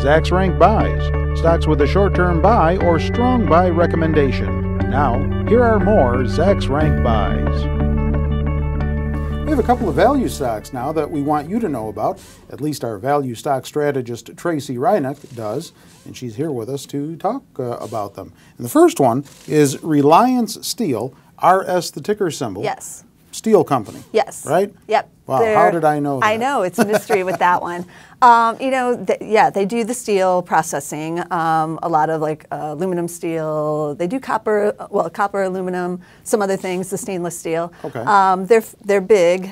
Zacks Rank Buys, stocks with a short-term buy or strong buy recommendation. Now, here are more Zacks Rank Buys. We have a couple of value stocks now that we want you to know about. At least our value stock strategist Tracey Ryniec does, and she's here with us to talk about them. And the first one is Reliance Steel RS, the ticker symbol. Yes. Steel company. Yes. Right? Yep. Wow, how did I know that? I know, it's a mystery with that one. Yeah, they do the steel processing, a lot of like aluminum steel. They do copper, copper, aluminum, some other things, the stainless steel. Okay. They're big.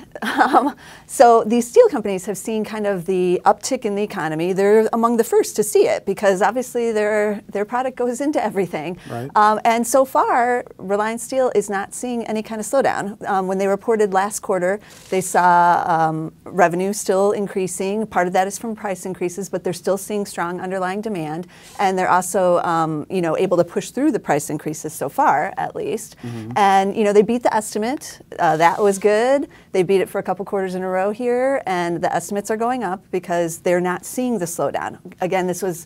So these steel companies have seen kind of the uptick in the economy. They're among the first to see it because obviously their product goes into everything. Right. And so far, Reliance Steel is not seeing any kind of slowdown. When they reported last quarter, they saw revenue still increasing. Part of that is from price increases, but they're still seeing strong underlying demand, and they're also, able to push through the price increases so far, at least. Mm-hmm. And they beat the estimate. That was good. They beat it for a couple quarters in a row here, and the estimates are going up because they're not seeing the slowdown. Again, this was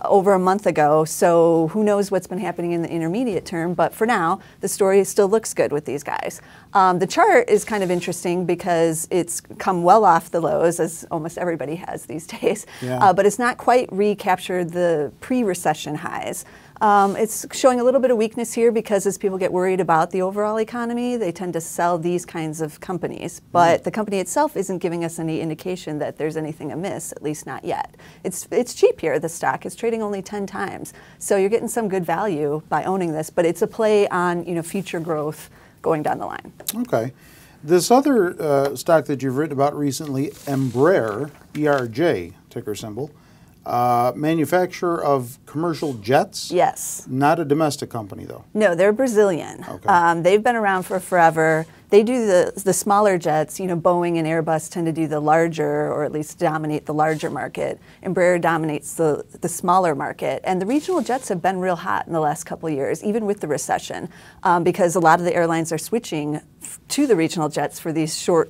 over a month ago, so who knows what's been happening in the intermediate term, but for now, the story still looks good with these guys. The chart is kind of interesting because it's come well off the lows, as almost everybody has these days, yeah. But it's not quite recaptured the pre-recession highs. It's showing a little bit of weakness here because as people get worried about the overall economy, they tend to sell these kinds of companies. But the company itself isn't giving us any indication that there's anything amiss, at least not yet. It's cheap here, the stock. It's trading only 10 times. So you're getting some good value by owning this, but it's a play on future growth going down the line. Okay. This other stock that you've written about recently, Embraer ERJ, ticker symbol, manufacturer of commercial jets? Yes. Not a domestic company, though. No, they're Brazilian. Okay. They've been around for forever. They do the smaller jets. Boeing and Airbus tend to do the larger, or at least dominate the larger market. Embraer dominates the smaller market. And the regional jets have been real hot in the last couple of years, even with the recession, because a lot of the airlines are switching to the regional jets for these shorter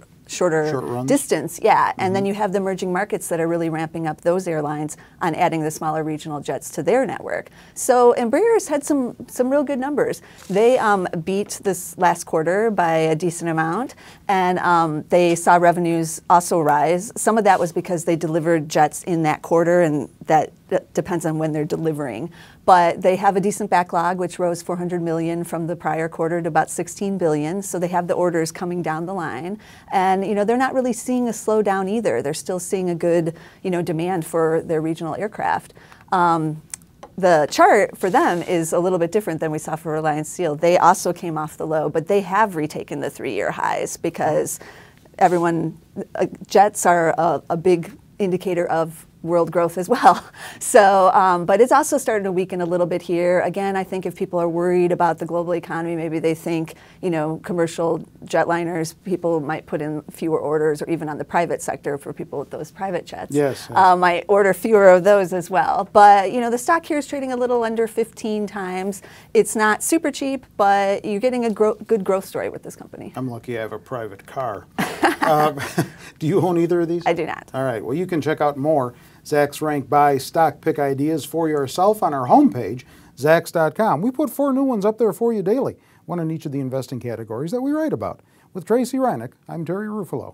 distance, yeah. And then you have the emerging markets that are really ramping up those airlines on adding the smaller regional jets to their network. So Embraer's had some real good numbers. They beat this last quarter by a decent amount, and they saw revenues also rise. Some of that was because they delivered jets in that quarter, and that depends on when they're delivering. But they have a decent backlog, which rose $400 million from the prior quarter to about $16 billion. So they have the orders coming down the line. And they're not really seeing a slowdown either. They're still seeing a good demand for their regional aircraft. The chart for them is a little bit different than we saw for Reliance Steel. They also came off the low, but they have retaken the 3-year highs because jets are a big indicator of world growth as well. So, but it's also starting to weaken a little bit here. Again, I think if people are worried about the global economy, maybe they think, commercial jetliners, people might put in fewer orders, or even on the private sector for people with those private jets. Yes. Might order fewer of those as well. But, the stock here is trading a little under 15 times. It's not super cheap, but you're getting a good growth story with this company. I'm lucky I have a private car. Do you own either of these? I do not. All right. Well, you can check out more Zacks Rank Buy stock pick ideas for yourself on our homepage, Zacks.com. We put 4 new ones up there for you daily, one in each of the investing categories that we write about. With Tracey Ryniec, I'm Terry Ruffalo.